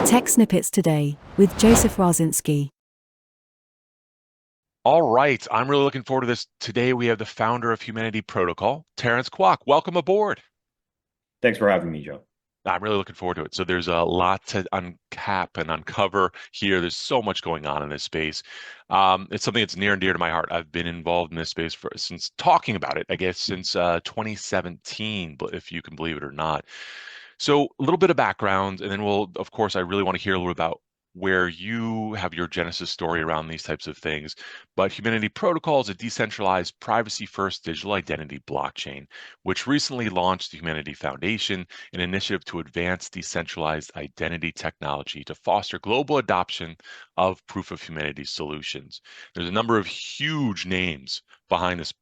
Tech Snippets Today with Joseph Raczynski. All right, I'm really looking forward to this. Today we have the founder of Humanity Protocol, Terence Kwok. Welcome aboard. Thanks for having me, Joe. I'm really looking forward to it. So there's a lot to uncap and uncover here. There's so much going on in this space. It's something that's near and dear to my heart. I've been involved in this space since talking about it, I guess, since 2017, but if you can believe it or not. So a little bit of background, and then of course, I really want to hear a little bit about where you have your genesis story around these types of things. But Humanity Protocol is a decentralized, privacy-first digital identity blockchain, which recently launched the Humanity Foundation, an initiative to advance decentralized identity technology to foster global adoption of proof of humanity solutions. There's a number of huge names behind this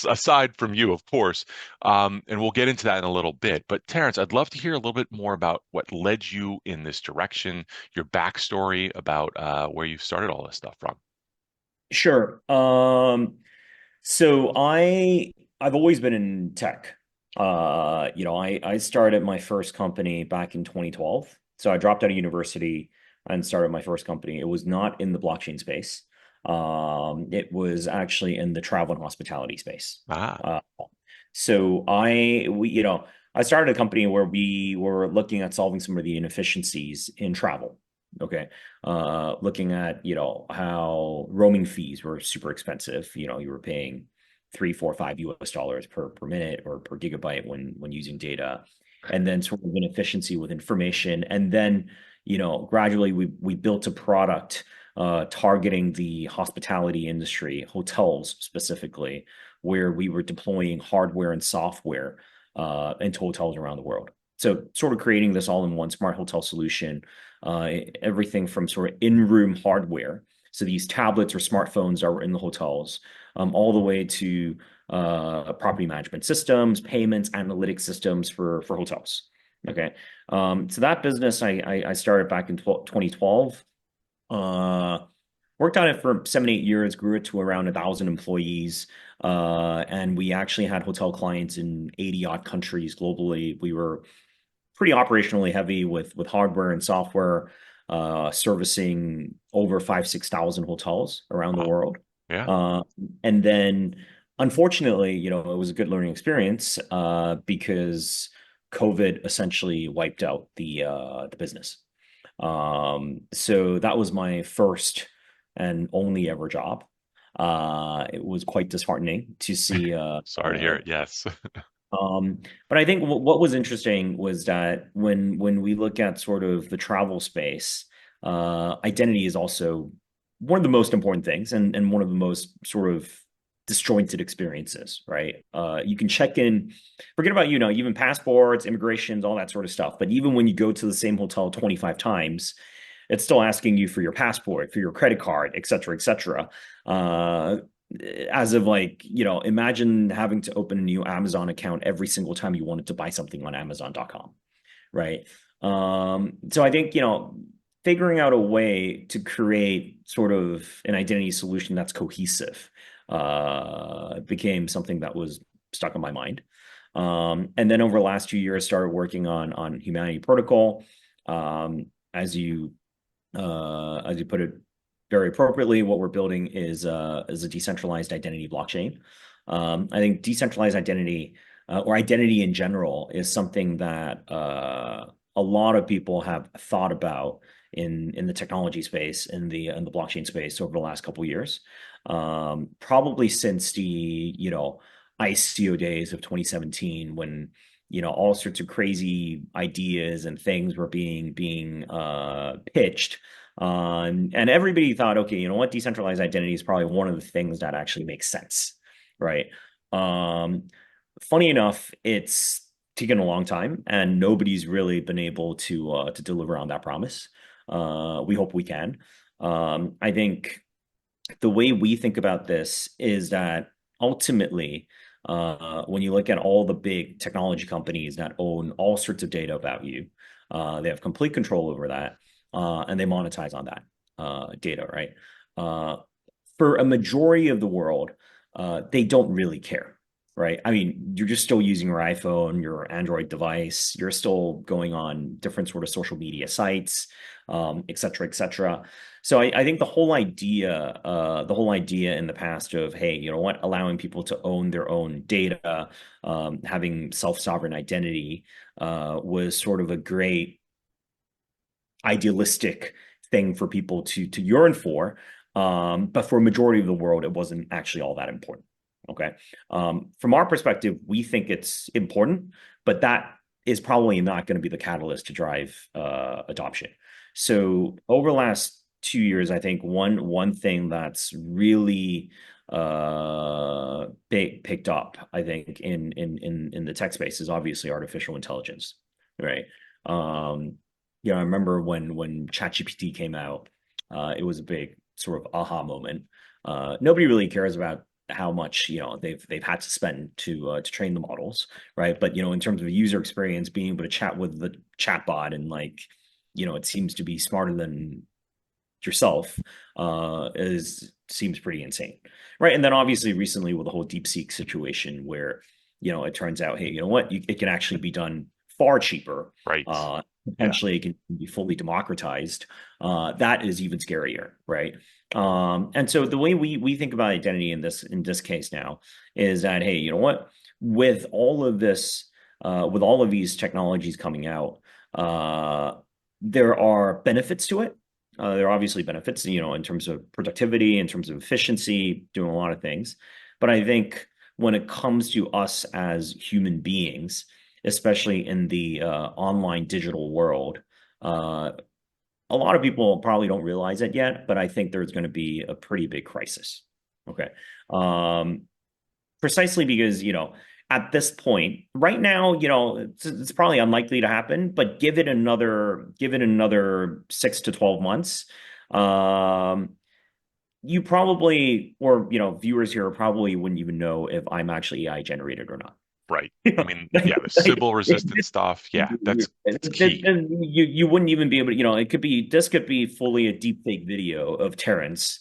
aside from you, of course, and we'll get into that in a little bit. But Terence, I'd love to hear a little bit more about what led you in this direction, your backstory about where you started all this stuff from. Sure. So I've always been in tech. I started my first company back in 2012. So I dropped out of university and started my first company. It was not in the blockchain space. It was actually in the travel and hospitality space. Ah, Uh, I started a company where we were looking at solving some of the inefficiencies in travel. Okay. Looking at, how roaming fees were super expensive. You were paying 3, 4, 5 US dollars per minute or per gigabyte when using data. And then sort of inefficiency with information. And then, gradually we built a product targeting the hospitality industry, hotels specifically, where we were deploying hardware and software into hotels around the world. So sort of creating this all-in-one smart hotel solution, everything from sort of in-room hardware. So these tablets or smartphones are in the hotels, all the way to property management systems, payments, analytics systems for hotels. Okay. So that business I started back in 2012. Uh, Worked on it for 7, 8 years, grew it to around 1,000 employees. And we actually had hotel clients in 80 odd countries globally. We were pretty operationally heavy with hardware and software, servicing over 5, 6 thousand hotels around the wow. world. Yeah. Uh, and then, unfortunately, it was a good learning experience because COVID essentially wiped out the business. So that was my first and only ever job. It was quite disheartening to see Sorry to hear it. Yes. but I think what was interesting was that when we look at sort of the travel space, identity is also one of the most important things and one of the most sort of disjointed experiences, right? You can check in, forget about, even passports, immigrations, all that sort of stuff. But even when you go to the same hotel 25 times, it's still asking you for your passport, for your credit card, et cetera, et cetera. As of imagine having to open a new Amazon account every single time you wanted to buy something on Amazon.com, right? So I think, figuring out a way to create sort of an identity solution that's cohesive became something that was stuck in my mind. And then over the last 2 years, started working on Humanity Protocol. Um, as you put it very appropriately, what we're building is a decentralized identity blockchain. I think decentralized identity or identity in general is something that a lot of people have thought about in the technology space, in the blockchain space over the last couple of years. Probably since the ICO days of 2017, when all sorts of crazy ideas and things were being pitched. And everybody thought, okay, you know what, decentralized identity is probably one of the things that actually makes sense, right? Um, Funny enough, it's taken a long time, and nobody's really been able to deliver on that promise. We hope we can. I think the way we think about this is that ultimately, when you look at all the big technology companies that own all sorts of data about you, they have complete control over that, and they monetize on that data, right? Uh, for a majority of the world, they don't really care. right? I mean, you're just still using your iPhone, your Android device. You're still going on different sort of social media sites, et cetera, et cetera. So I think the whole idea in the past of, hey, you know what, allowing people to own their own data, having self-sovereign identity, was sort of a great idealistic thing for people to yearn for. But for a majority of the world, it wasn't actually all that important. Okay. From our perspective, we think it's important, but that is probably not going to be the catalyst to drive adoption. So over the last 2 years, I think one thing that's really picked up, I think, in the tech space is obviously artificial intelligence, right? I remember when ChatGPT came out, it was a big sort of aha moment. Nobody really cares about how much they've had to spend to train the models, right? But in terms of user experience, being able to chat with the chatbot and it seems to be smarter than yourself is seems pretty insane, right? And then obviously recently with the whole DeepSeek situation where it turns out, hey, you know what, it can actually be done far cheaper. Right. Potentially it can be fully democratized. That is even scarier, right? And so the way we think about identity in this case now is that, hey, you know what, with all of this, with all of these technologies coming out, there are benefits to it. There are obviously benefits, in terms of productivity, in terms of efficiency, doing a lot of things. But I think when it comes to us as human beings, especially in the online digital world, a lot of people probably don't realize it yet, but I think there's going to be a pretty big crisis. Okay. Precisely because, at this point, right now, it's probably unlikely to happen, but give it another 6 to 12 months. You probably, or, viewers here probably wouldn't even know if I'm actually AI generated or not. Right. I mean, yeah, the Sybil resistant stuff. Yeah, that's key. You wouldn't even be able to, this could be fully a deep fake video of Terence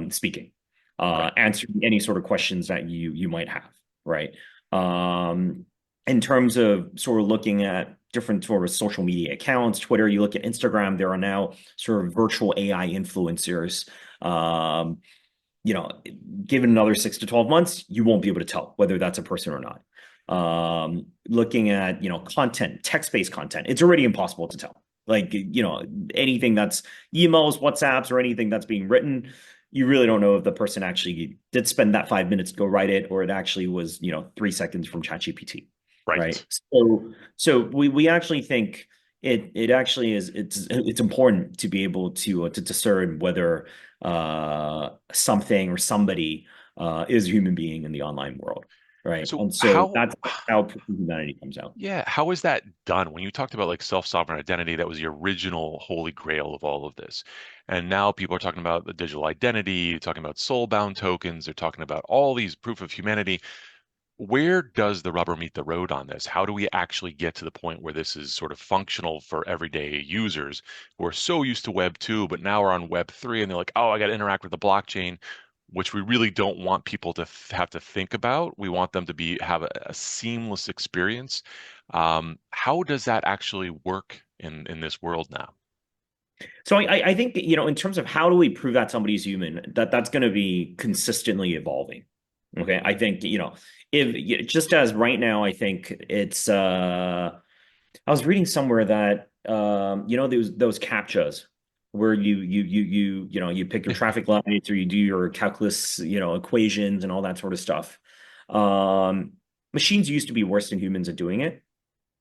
speaking, Right. answering any sort of questions that you might have, right? In terms of sort of looking at different sort of social media accounts, Twitter, you look at Instagram, there are now sort of virtual AI influencers. Given another 6 to 12 months, you won't be able to tell whether that's a person or not. Looking at, content, text-based content, it's already impossible to tell. Like, anything that's emails, WhatsApps, or anything that's being written, you really don't know if the person actually did spend that 5 minutes to go write it, or it actually was, 3 seconds from ChatGPT. Right. So we actually think it actually is, it's important to be able to discern whether something or somebody is a human being in the online world. Right. So And so how that's how humanity comes out. Yeah, how is that done? When you talked about like self-sovereign identity, that was the original holy grail of all of this. And now people are talking about the digital identity, talking about soul-bound tokens, they're talking about all these proof of humanity. Where does the rubber meet the road on this? How do we actually get to the point where this is sort of functional for everyday users who are so used to Web 2, but now are on Web 3 and they're like, oh, I got to interact with the blockchain, which we really don't want people to have to think about. We want them to have a seamless experience. How does that actually work in this world now? So I think, in terms of how do we prove that somebody's human, that's going to be consistently evolving. Okay. I think, if just as right now, I think it's, I was reading somewhere that, those CAPTCHAs where you pick your traffic lights or you do your calculus, equations and all that sort of stuff. Machines used to be worse than humans at doing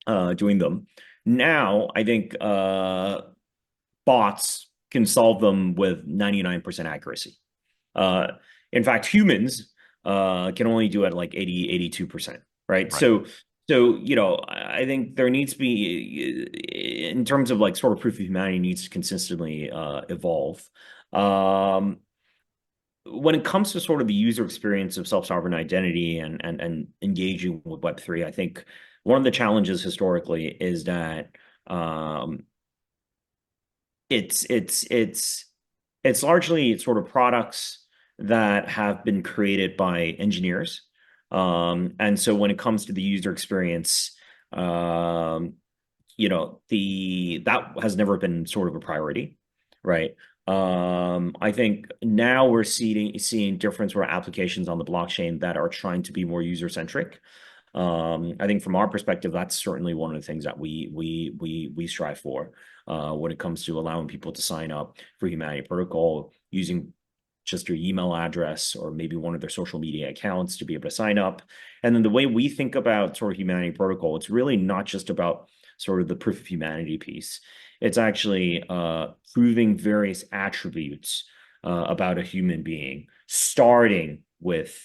them. Now, I think, bots can solve them with 99% accuracy. Uh, in fact, humans can only do it like 82%, right? Right. So, I think there needs to be, in terms of like sort of proof of humanity, needs to consistently evolve. Um, when it comes to sort of the user experience of self-sovereign identity and engaging with Web3, I think one of the challenges historically is that it's it's it's it's largely sort of products that have been created by engineers And so when it comes to the user experience, that has never been sort of a priority, right? I think now we're seeing different sort of applications on the blockchain that are trying to be more user-centric. I think from our perspective, that's certainly one of the things that we strive for when it comes to allowing people to sign up for Humanity Protocol using just your email address or maybe one of their social media accounts to be able to sign up. And then the way we think about sort of Humanity Protocol, it's really not just about sort of the proof of humanity piece. It's actually proving various attributes about a human being, starting with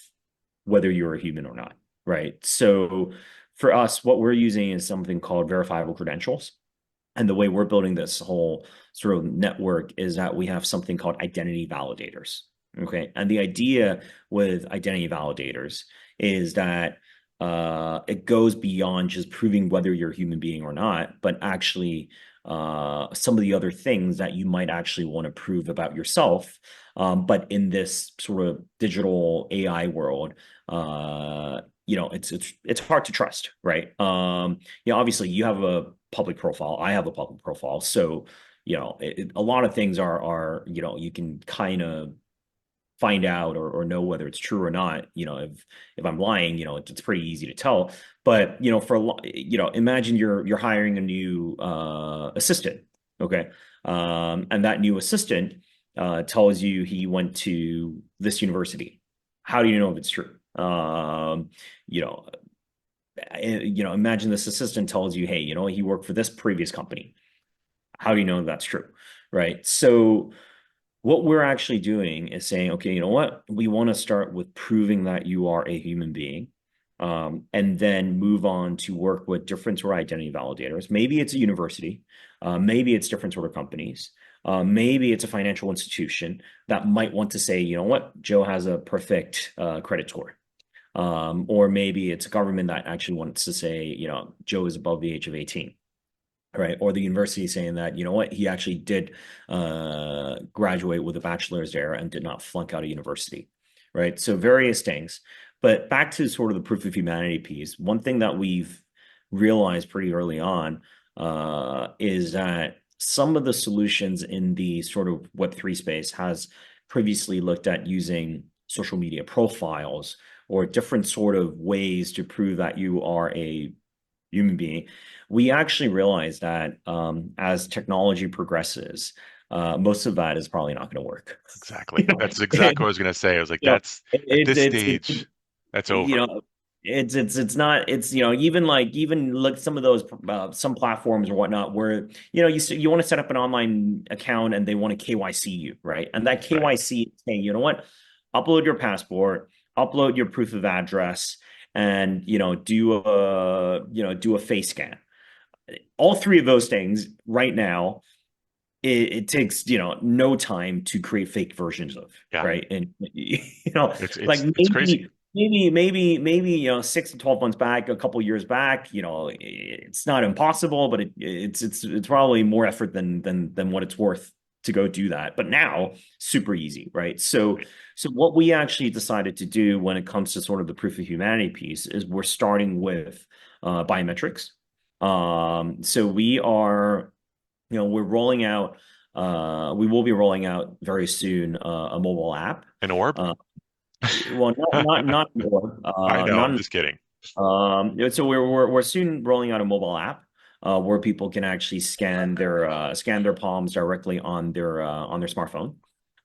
whether you're a human or not, right? So for us, what we're using is something called verifiable credentials. And the way we're building this whole sort of network is that we have something called identity validators. Okay. And the idea with identity validators is that it goes beyond just proving whether you're a human being or not, but actually some of the other things that you might actually want to prove about yourself. But in this sort of digital AI world, it's hard to trust, right? Obviously you have a public profile, I have a public profile, so a lot of things are you can kind of find out or know whether it's true or not. If I'm lying, it's pretty easy to tell. But imagine you're hiring a new assistant, okay, and that new assistant tells you he went to this university. How do you know if it's true? Imagine this assistant tells you, hey, he worked for this previous company. How do you know that's true, right? So what we're actually doing is saying, okay, you know what? We want to start with proving that you are a human being, and then move on to work with different sort of identity validators. Maybe it's a university, maybe it's different sort of companies, maybe it's a financial institution that might want to say, you know what, Joe has a perfect credit score. Or maybe it's a government that actually wants to say, Joe is above the age of 18. Right. Or the university saying that, you know what, he actually did graduate with a bachelor's there and did not flunk out of university. Right. So various things. But back to sort of the proof of humanity piece, one thing that we've realized pretty early on is that some of the solutions in the sort of Web3 space has previously looked at using social media profiles or different sort of ways to prove that you are a human being. We actually realize that as technology progresses, most of that is probably not going to work. Exactly. That's exactly what I was going to say. I was like, that's at this stage, that's over. It's not, even look some of those some platforms or whatnot where you want to set up an online account and they want to KYC you, right? And that KYC saying, you know what, upload your passport, upload your proof of address, and do a face scan. All three of those things right now, it takes no time to create fake versions of, right? And like it's crazy. maybe 6 to 12 months back, a couple years back, it's not impossible, but it's probably more effort than what it's worth to go do that. But now, super easy, right? So what we actually decided to do when it comes to sort of the proof of humanity piece is we're starting with biometrics. So we are, we're rolling out, we will be rolling out very soon a mobile app. An orb? Well, not an orb. I know, I'm just kidding. So we're soon rolling out a mobile app where people can actually scan their palms directly on their smartphone.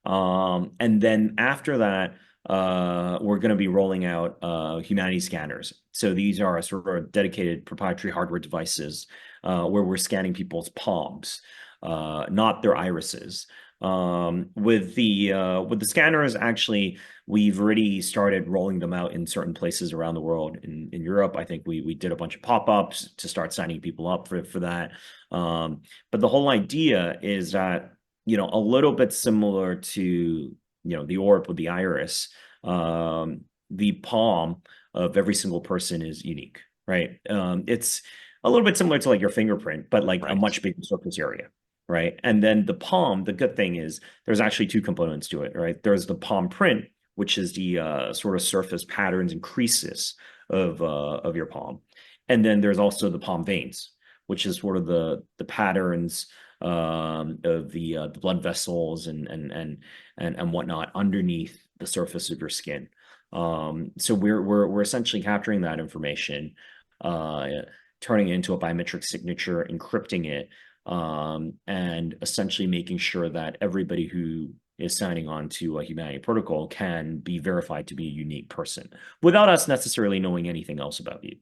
And then after that, we're going to be rolling out humanity scanners. So these are sort of dedicated proprietary hardware devices where we're scanning people's palms, not their irises. With the scanners, actually, we've already started rolling them out in certain places around the world. In Europe, I think we did a bunch of pop-ups to start signing people up for that. But the whole idea is that, a little bit similar to, the orb with the iris, the palm of every single person is unique, right? It's a little bit similar to like your fingerprint, but like a much bigger surface area. Right. And then the palm, the good thing is there's actually two components to it, right? There's the palm print, which is the sort of surface patterns and creases of your palm. And then there's also the palm veins, which is sort of the patterns of the blood vessels and whatnot underneath the surface of your skin. So we're essentially capturing that information, turning it into a biometric signature, encrypting it, and essentially making sure that everybody who is signing on to a Humanity Protocol can be verified to be a unique person without us necessarily knowing anything else about you.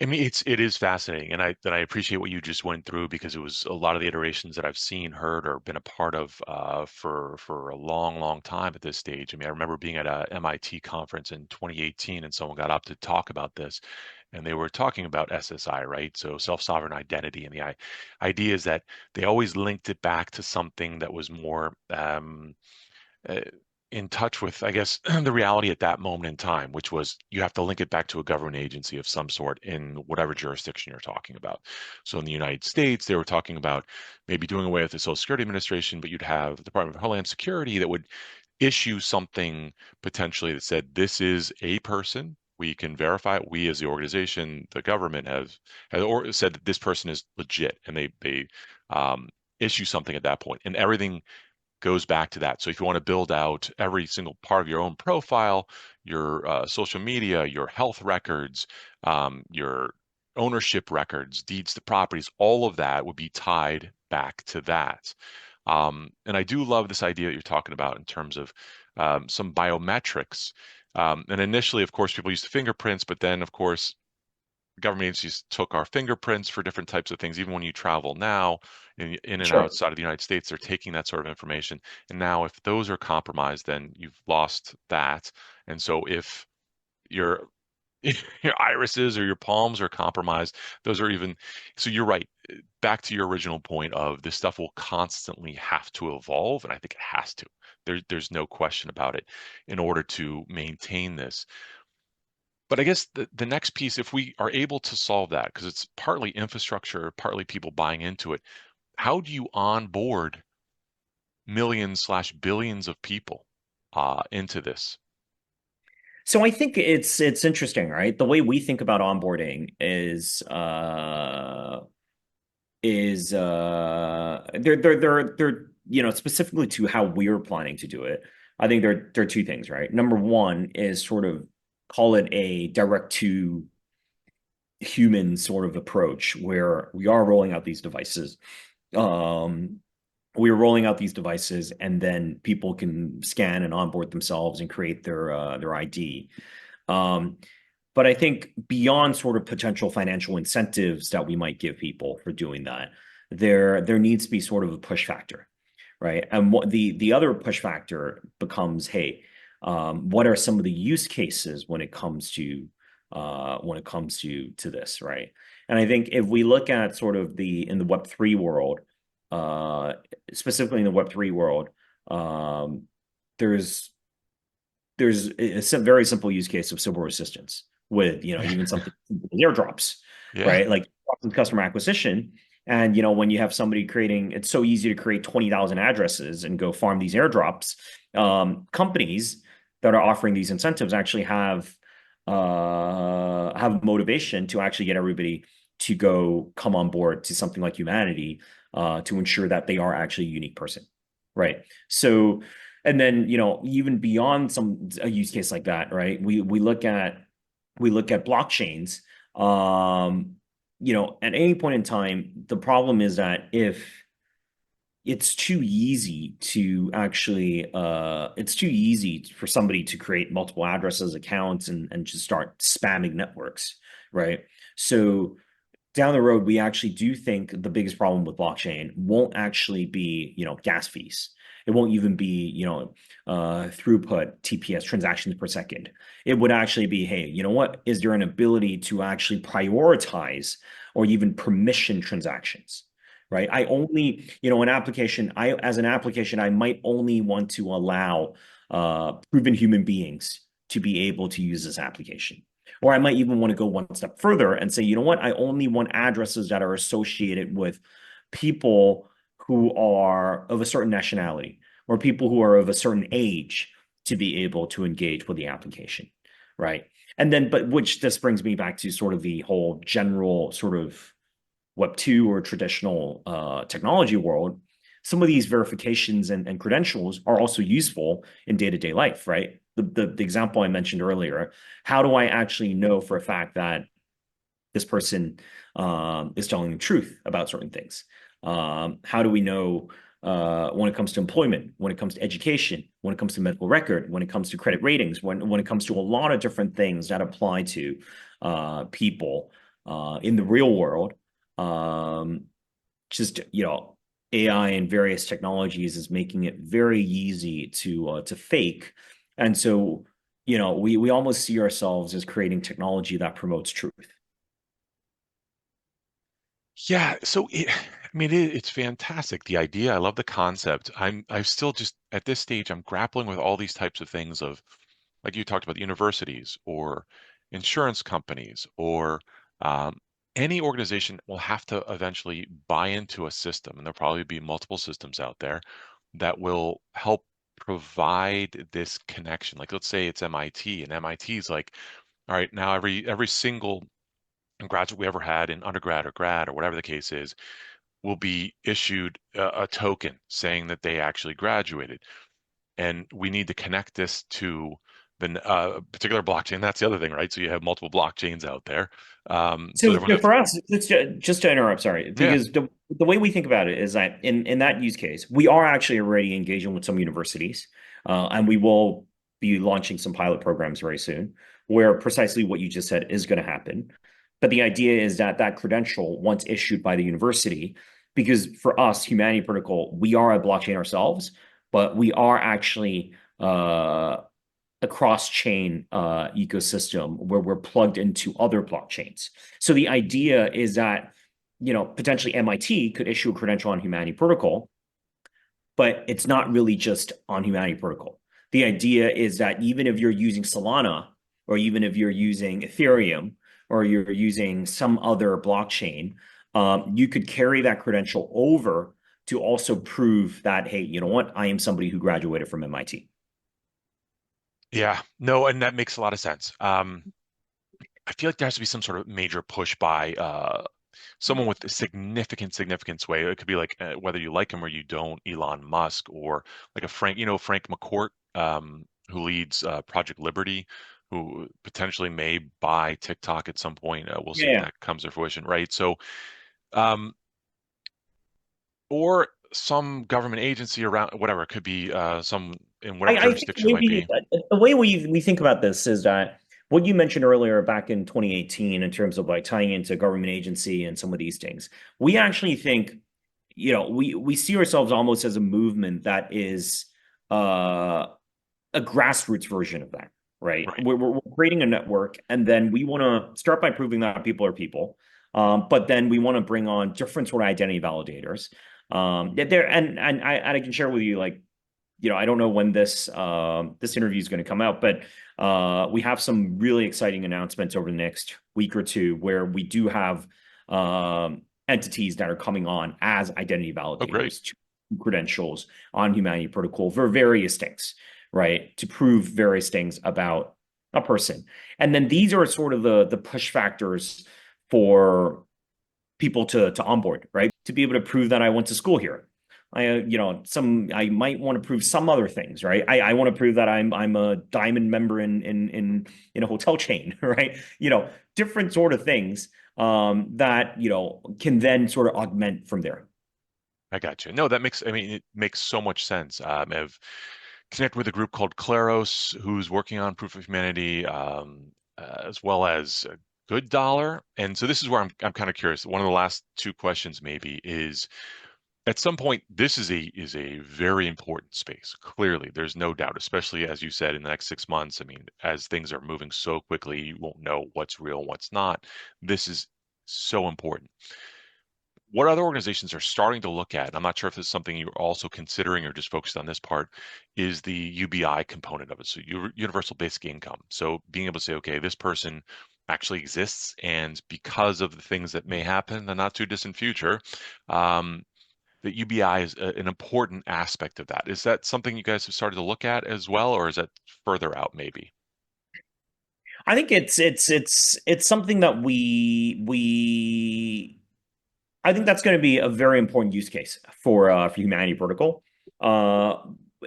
I mean, it is fascinating, and I appreciate what you just went through because it was a lot of the iterations that I've seen, heard, or been a part of for a long, long time at this stage. I mean, I remember being at a MIT conference in 2018, and someone got up to talk about this, and they were talking about SSI, right? So self-sovereign identity, and the idea is that they always linked it back to something that was more uh, in touch with, I guess, the reality at that moment in time, which was you have to link it back to a government agency of some sort in whatever jurisdiction you're talking about. So in the United States, they were talking about maybe doing away with the Social Security Administration, but you'd have the Department of Homeland Security that would issue something potentially that said, this is a person. We can verify it. We, as the organization, the government, has or said that this person is legit, and they issue something at that point, and everything goes back to that. So if you want to build out every single part of your own profile, your social media, your health records, your ownership records, deeds to properties, all of that would be tied back to that. And I do love this idea that you're talking about in terms of some biometrics. And initially, of course, people used fingerprints, but then, of course, government agencies took our fingerprints for different types of things. Even when you travel now in and Sure. outside of the United States, they're taking that sort of information. And now if those are compromised, then you've lost that. And so if your your irises or your palms are compromised, those are even, so you're right. Back to your original point of this stuff will constantly have to evolve, and I think it has to. There's no question about it in order to maintain this. But I guess the next piece, if we are able to solve that, because it's partly infrastructure, partly people buying into it, how do you onboard millions slash billions of people into this? So I think it's interesting, right? The way we think about onboarding is they're specifically to how we're planning to do it. I think there are two things, right? Number one is sort of call it a direct to human sort of approach where we are rolling out these devices. Um, we're rolling out these devices, and then people can scan and onboard themselves and create their ID. Um, but I think beyond sort of potential financial incentives that we might give people for doing that, there needs to be sort of a push factor, right? And what the other push factor becomes, hey, what are some of the use cases when it comes to this, right? And I think if we look at sort of in the Web3 world, uh, specifically in the Web3 world, um, there's a very simple use case of civil resistance with even something airdrops, Yeah. right? Like customer acquisition. And when you have somebody creating, it's so easy to create 20,000 addresses and go farm these airdrops. Companies that are offering these incentives actually have motivation to actually get everybody to come on board to something like Humanity, to ensure that they are actually a unique person, right? So, and then even beyond a use case like that, right? We look at blockchains. At any point in time, the problem is that if it's too easy to actually it's too easy for somebody to create multiple addresses, accounts, and just start spamming networks, right? So down the road, we actually do think the biggest problem with blockchain won't actually be gas fees. It won't even be throughput, TPS, transactions per second. It would actually be, hey, you know what, is there an ability to actually prioritize or even permission transactions, right? I only, an application, as an application, I might only want to allow proven human beings to be able to use this application. Or I might even want to go one step further and say, you know what, I only want addresses that are associated with people who are of a certain nationality or people who are of a certain age to be able to engage with the application, right? And then, but which this brings me back to sort of the whole general sort of Web2 or traditional technology world. Some of these verifications and credentials are also useful in day-to-day life, right? The example I mentioned earlier, how do I actually know for a fact that this person is telling the truth about certain things? How do we know when it comes to employment, when it comes to education, when it comes to medical record, when it comes to credit ratings, when it comes to a lot of different things that apply to people in the real world? Just AI and various technologies is making it very easy to fake, and so we almost see ourselves as creating technology that promotes truth. Yeah, so I mean, it's fantastic. The idea, I love the concept. I'm still just at this stage, I'm grappling with all these types of things of, like you talked about, universities or insurance companies or um, any organization will have to eventually buy into a system, and there'll probably be multiple systems out there that will help provide this connection. Like, let's say it's MIT, and MIT is like, all right, now every single graduate we ever had in undergrad or grad or whatever the case is will be issued a token saying that they actually graduated. And we need to connect this to the particular blockchain. That's the other thing, right? So you have multiple blockchains out there. So So, everyone has, for us, just to interrupt, sorry, yeah, because the way we think about it is that in that use case, we are actually already engaging with some universities, and we will be launching some pilot programs very soon, where precisely what you just said is going to happen. But the idea is that that credential, once issued by the university, because for us, Humanity Protocol, we are a blockchain ourselves, but we are actually a cross-chain ecosystem where we're plugged into other blockchains. So the idea is that, potentially MIT could issue a credential on Humanity Protocol, but it's not really just on Humanity Protocol. The idea is that even if you're using Solana, or even if you're using Ethereum, or you're using some other blockchain, you could carry that credential over to also prove that, hey, you know what? I am somebody who graduated from MIT. yeah, no, and that makes a lot of sense. I feel like there has to be some sort of major push by someone with a significant sway. It could be like whether you like him or you don't, Elon Musk, or like a Frank McCourt, who leads Project Liberty, who potentially may buy TikTok at some point. We'll see if Yeah. that comes to fruition, right? So, um, or some government agency around, whatever, it could be some in whatever I think jurisdiction it might be. the way we think about this is that what you mentioned earlier back in 2018 in terms of like tying into government agency and some of these things, we actually think, we see ourselves almost as a movement that is uh, a grassroots version of that, right? Right. We're creating a network, and then we want to start by proving that people are people, but then we want to bring on different sort of identity validators. There and I can share with you like I don't know when this interview is going to come out, but we have some really exciting announcements over the next week or two where we do have entities that are coming on as identity Oh, great. validators to credentials on Humanity Protocol for various things, right? To prove various things about a person. And then these are sort of the push factors for people to onboard, right? To be able to prove that I went to school here. I might want to prove some other things, right? I want to prove that I'm a diamond member in a hotel chain, right? Different sort of things that can then sort of augment from there. I got you. No, I mean, it makes so much sense. I've connected with a group called Claros, who's working on proof of humanity, as well as a Good Dollar. And so this is where I'm kind of curious. One of the last two questions maybe is, at some point, this is a very important space. Clearly, there's no doubt, especially as you said, in the next 6 months. I mean, as things are moving so quickly, you won't know what's real and what's not. This is so important. What other organizations are starting to look at, and I'm not sure if this is something you're also considering or just focused on this part, is the UBI component of it. So universal basic income. So being able to say, okay, this person actually exists, and because of the things that may happen in the not too distant future, um, that UBI is an important aspect of that. Is that something you guys have started to look at as well, or is that further out maybe? I think it's something that we I think that's going to be a very important use case for Humanity Protocol. Uh,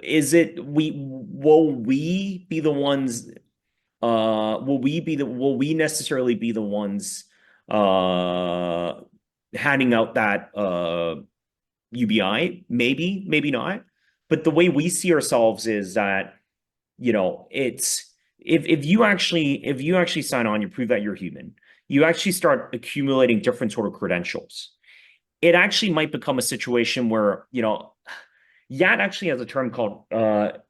is it we will we be the ones will we necessarily be the ones uh handing out that UBI? Maybe, maybe not. But the way we see ourselves is that, it's if you actually sign on, you prove that you're human, you actually start accumulating different sort of credentials. It actually might become a situation where, Yat actually has a term called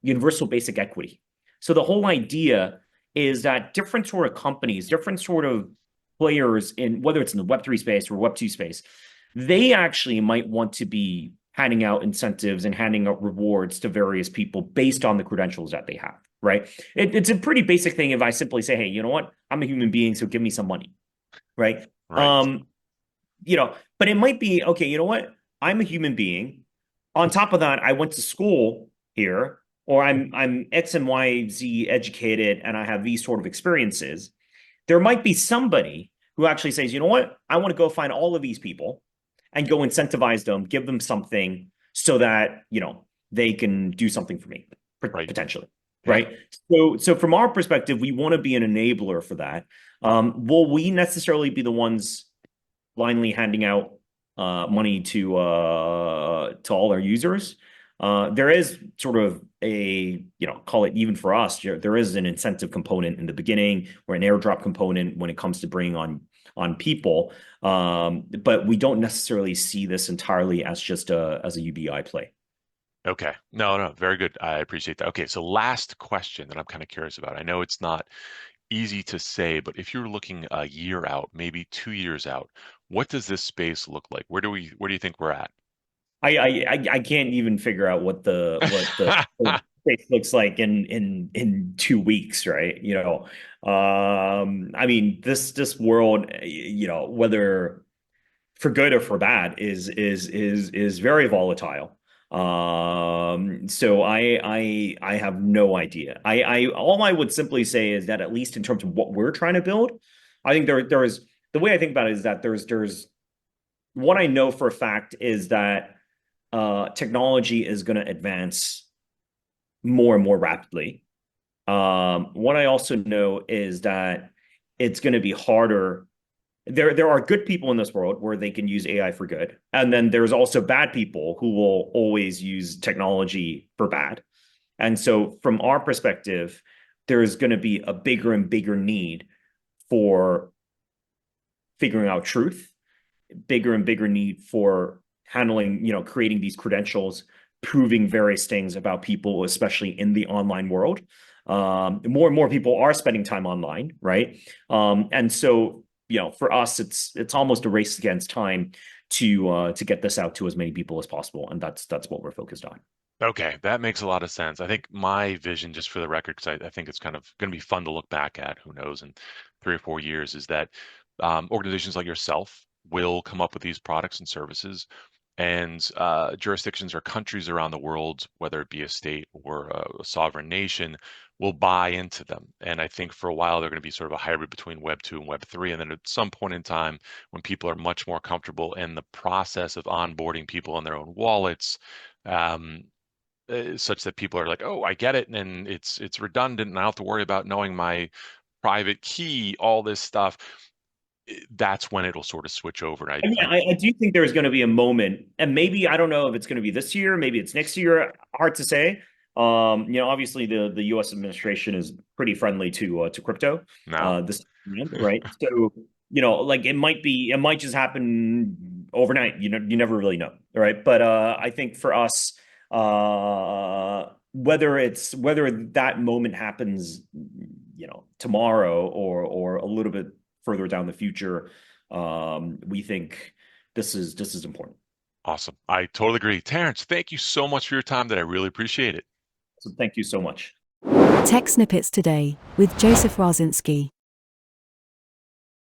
universal basic equity. So the whole idea is that different sort of companies, different sort of players in whether it's in the Web3 space or Web2 space, they actually might want to be handing out incentives and handing out rewards to various people based on the credentials that they have, right? It's a pretty basic thing if I simply say, hey, you know what? I'm a human being, so give me some money, right? Right. But it might be, okay, you know what? I'm a human being. On top of that, I went to school here, or I'm X and Y, Z educated, and I have these sort of experiences. There might be somebody who actually says, you know what? I want to go find all of these people and go incentivize them, give them something so that, they can do something for me, Right. potentially. Yeah. Right. So from our perspective, we want to be an enabler for that. Will we necessarily be the ones blindly handing out money to all our users? There is sort of a, call it, even for us, there is an incentive component in the beginning or an airdrop component when it comes to bringing on people. But we don't necessarily see this entirely as just as a UBI play. Okay. No, very good. I appreciate that. Okay, so last question that I'm kind of curious about. I know it's not easy to say, but if you're looking a year out, maybe 2 years out, what does this space look like? Where do you think we're at? I can't even figure out what the space looks like in 2 weeks, right? I mean, this world, whether for good or for bad, is very volatile. So I have no idea. I all I would simply say is that at least in terms of what we're trying to build, I think there is the way I think about it is that there's what I know for a fact is that technology is going to advance more and more rapidly. What I also know is that it's going to be harder. There are good people in this world where they can use AI for good. And then there's also bad people who will always use technology for bad. And so from our perspective, there's going to be a bigger and bigger need for figuring out truth, bigger and bigger need for handling, creating these credentials, proving various things about people, especially in the online world. More and more people are spending time online, right? And so, for us, it's almost a race against time to get this out to as many people as possible, and that's what we're focused on. Okay, that makes a lot of sense. I think my vision, just for the record, because I think it's kind of going to be fun to look back at, who knows, in 3 or 4 years, is that organizations like yourself will come up with these products and services, and jurisdictions or countries around the world, whether it be a state or a sovereign nation, will buy into them. And I think for a while they're going to be sort of a hybrid between Web 2 and Web 3. And then at some point in time, when people are much more comfortable in the process of onboarding people on their own wallets, um, such that people are like, oh, I get it, and it's redundant, and I don't have to worry about knowing my private key, all this stuff. That's when it'll sort of switch over. And yeah, I do think there's going to be a moment, and maybe I don't know if it's going to be this year, maybe it's next year. Hard to say. Obviously the U.S. administration is pretty friendly to crypto. Now, This right, so like it might just happen overnight. You never really know, right? But I think for us, whether that moment happens, tomorrow or a little bit further down the future, we think this is important. awesome. I totally agree. Terence, thank you so much for your time that I really appreciate it. So thank you so much. Tech Snippets Today with Joseph Raczynski.